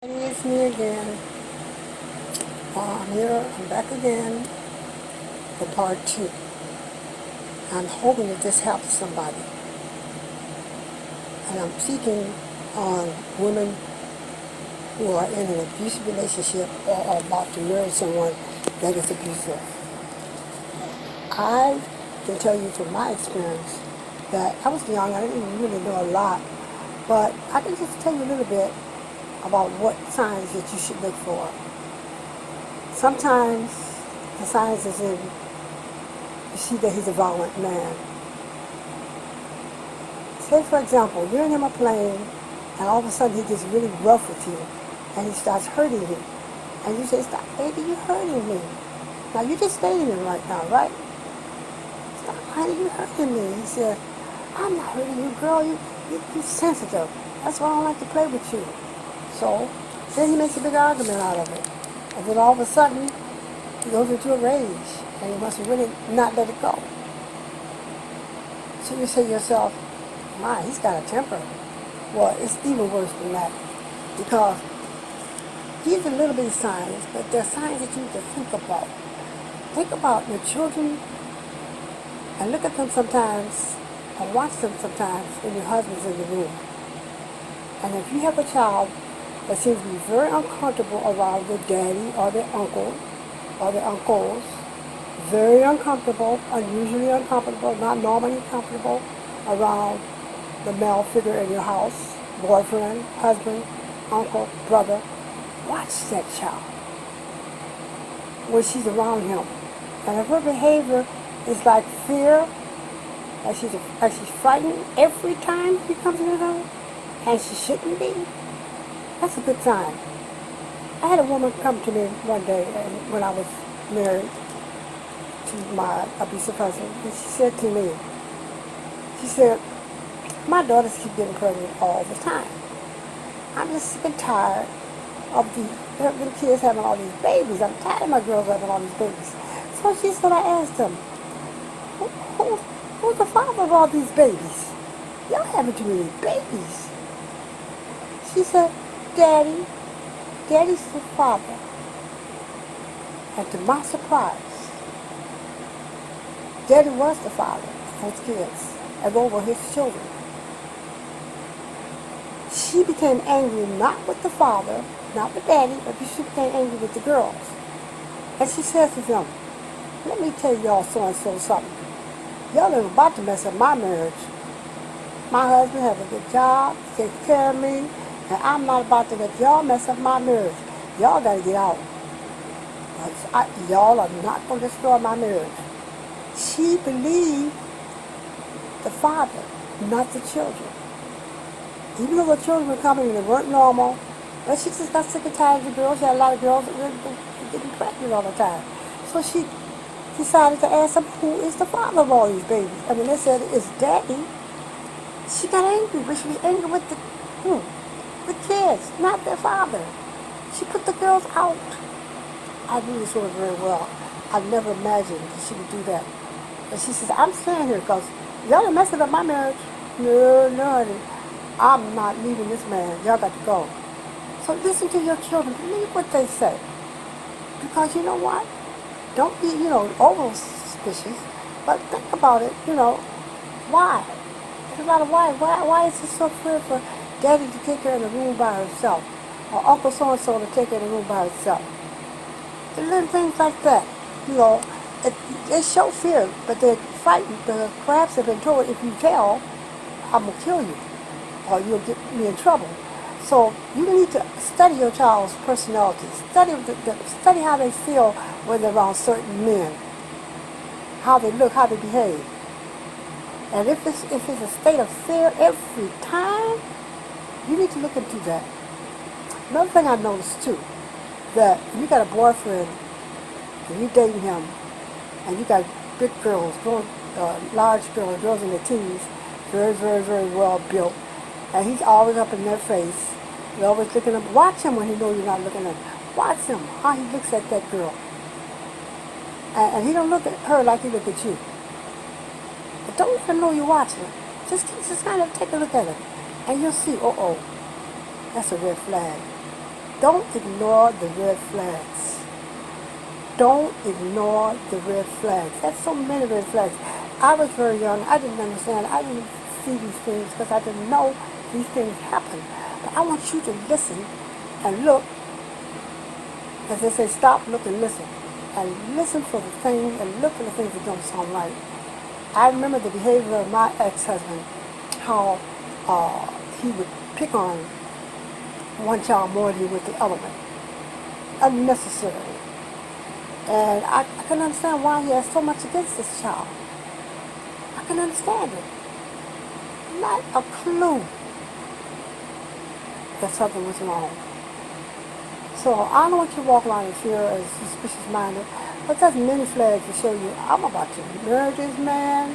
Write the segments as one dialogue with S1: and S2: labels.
S1: It's me again. I'm here. I'm back again for part 2. I'm hoping that this helps somebody. And I'm speaking on women who are in an abusive relationship or are about to marry someone that is abusive. I can tell you from my experience that I was young. I didn't really know a lot. But I can just tell you a little bit about what signs that you should look for. Sometimes the signs is in, you see that he's a violent man. Say, for example, you're in him a plane, and all of a sudden he gets really rough with you, and he starts hurting you. And you say, "Stop, baby, you're hurting me." Now, you're just dating him right now, right? "Stop, honey, you're hurting me." He said, "I'm not hurting you, girl. You're sensitive. That's why I don't like to play with you." So, then he makes a big argument out of it. And then all of a sudden, he goes into a rage, and you must really not let it go. So you say to yourself, "My, he's got a temper." Well, it's even worse than that, because these are little bitty signs, but they're signs that you need to think about. Think about your children, and look at them sometimes, and watch them sometimes when your husband's in the room. And if you have a child that seems to be very uncomfortable around their daddy or their uncle or their uncles, very uncomfortable, unusually uncomfortable, not normally comfortable around the male figure in your house, boyfriend, husband, uncle, brother, watch that child when she's around him. And if her behavior is like fear, like she's frightened every time he comes in the house, and she shouldn't be, that's a good sign. I had a woman come to me one day when I was married to my abusive husband, and she said to me, she said, "My daughters keep getting pregnant all the time. I'm just sick and tired of the kids having all these babies. I'm tired of my girls having all these babies." So she said, I asked them, who's the father of all these babies? Y'all having too many babies. She said, "Daddy. Daddy's the father." And to my surprise, Daddy was the father of his kids and over his children. She became angry not with the father, not with Daddy, but she became angry with the girls. And she says to them, "Let me tell y'all so-and-so something. Y'all are about to mess up my marriage. My husband has a good job, takes care of me, and I'm not about to let y'all mess up my marriage. Y'all got to get out. Y'all are not going to destroy my marriage." She believed the father, not the children. Even though the children were coming and they weren't normal, but she just got sick and tired of the girls. She had a lot of girls that were getting pregnant all the time. So she decided to ask them, who is the father of all these babies? And when they said, "It's Daddy," she got angry, but she was angry with the kids, not their father. She put the girls out. I knew this woman very well. I never imagined that she would do that. And she says, "I'm staying here because y'all are messing up my marriage." "No, honey. I'm not leaving this man. Y'all got to go." So listen to your children. Believe what they say. Because you know what? Don't be, over suspicious. But think about it, why? There's a lot of why. Why is it so fair for Daddy to take her in the room by herself? Or Uncle so-and-so to take her in the room by herself? And little things like that. They show fear, but they're frightened because perhaps they've been told, "If you tell, I'm going to kill you, or you'll get me in trouble." So you need to study your child's personality. Study how they feel when they're around certain men, how they look, how they behave. And if it's a state of fear every time, you need to look into that. Another thing I noticed too, that you got a boyfriend and you're dating him, and you got big girls, large girls in their teens, very, very, very well built, and he's always up in their face. You're always looking at him. Watch him when he knows you're not looking at him. Watch him, how he looks at that girl. And he don't look at her like he look at you. But don't let him know you're watching him. Just kind of take a look at him, and you'll see, that's a red flag. Don't ignore the red flags. Don't ignore the red flags. There's so many red flags. I was very young. I didn't understand. I didn't see these things because I didn't know these things happen. But I want you to listen and look. As they say, stop, look, and listen. And listen for the things and look for the things that don't sound right. I remember the behavior of my ex-husband, how he would pick on one child more than he would the other one, unnecessarily. And I couldn't understand why he had so much against this child. I couldn't understand it. Not a clue that something was wrong. So I don't want you to walk around in fear as suspicious-minded, but there's many flags to show you, I'm about to marry this man.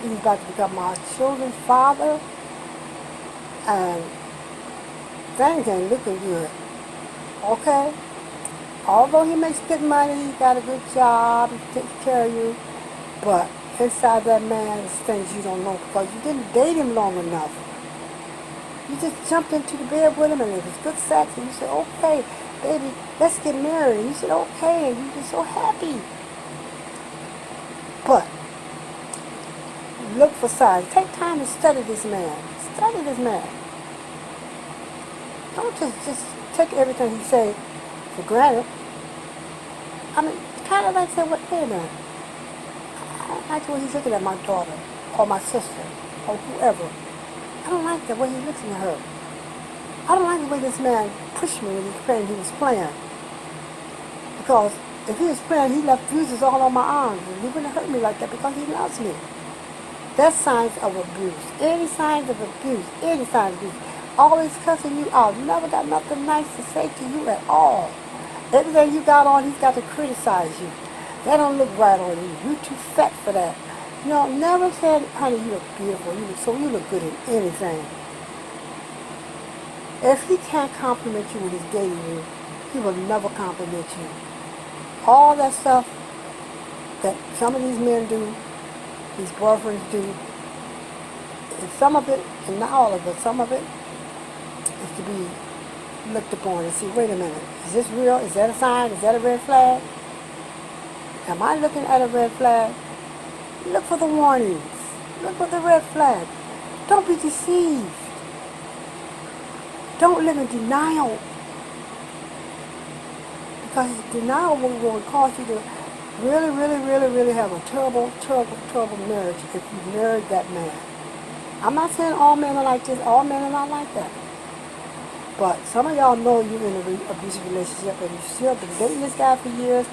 S1: He's about to become my children's father. And things ain't looking good. Okay? Although he makes good money, he got a good job, he takes care of you, but inside that man is things you don't know because you didn't date him long enough. You just jumped into the bed with him and it was good sex and you said, okay, baby, let's get married. And you said, okay, and you were so happy. But look for signs. Take time to study this man. Study this man. Don't just take everything he say for granted. I mean, kind of like say, wait a minute. I don't like the way he's looking at my daughter or my sister or whoever. I don't like the way he looks at her. I don't like the way this man pushed me when he was playing. He was playing. Because if he was playing, he left bruises all on my arms. And he wouldn't hurt me like that because he loves me. That's signs of abuse. Any signs of abuse. Any signs of abuse. Always cussing you out. Never got nothing nice to say to you at all. Everything you got on, he's got to criticize you. That don't look right on you. You're too fat for that. You know, never said, honey, you look beautiful. You look good in anything. If he can't compliment you when he's dating you, he will never compliment you. All that stuff that some of these men do, these boyfriends do, and some of it, and not all of it, some of it is to be looked upon and see, wait a minute, is this real? Is that a sign? Is that a red flag? Am I looking at a red flag? Look for the warnings. Look for the red flag. Don't be deceived. Don't live in denial. Because denial will cause you to really have a terrible marriage if you married that man. I'm not saying all men are like this. All men are not like that. But some of y'all know you're in an abusive relationship and you've still been dating this guy for years.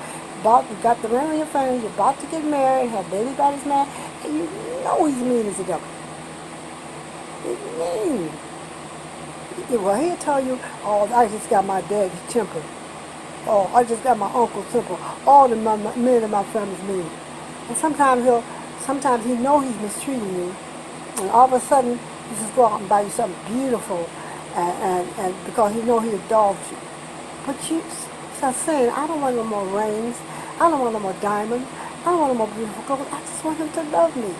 S1: You got the ring on your finger, you're about to get married, have baby by this man, and you know he's mean as a devil. He's mean. Well, he'll tell you, oh, I just got my daddy's temper. Oh, I just got my uncle's temper. All the men in my family's mean. And sometimes he know he's mistreating you, and all of a sudden he just go out and buy you something beautiful, and because he know he dogs you. But you start saying, I don't want no more rings. I don't want no more diamonds. I don't want no more beautiful clothes. I just want him to love me.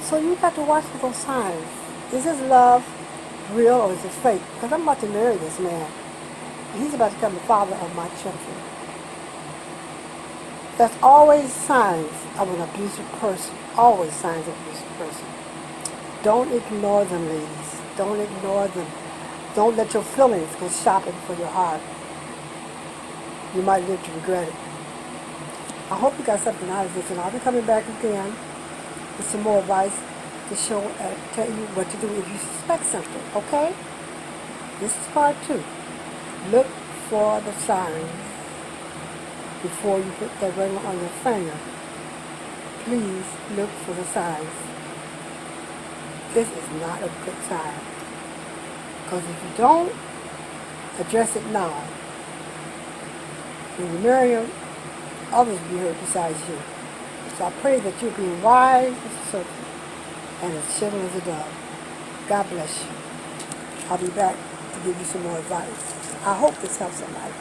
S1: So you got to watch for those signs. Is this love real or is it fake? Because I'm about to marry this man. He's about to become the father of my children. There's always signs of an abusive person. Always signs of an abusive person. Don't ignore them, ladies. Don't ignore them. Don't let your feelings go shopping for your heart. You might live to regret it. I hope you got something out of this, and I'll be coming back again with some more advice to show and tell you what to do if you suspect something, okay? This is part 2. Look for the signs before you put that ring on your finger. Please look for the signs. This is not a good sign. Because if you don't address it now, when you marry him, others will be hurt besides you. So I pray that you'll be wise as a serpent and as gentle as a dove. God bless you. I'll be back to give you some more advice. I hope this helps somebody.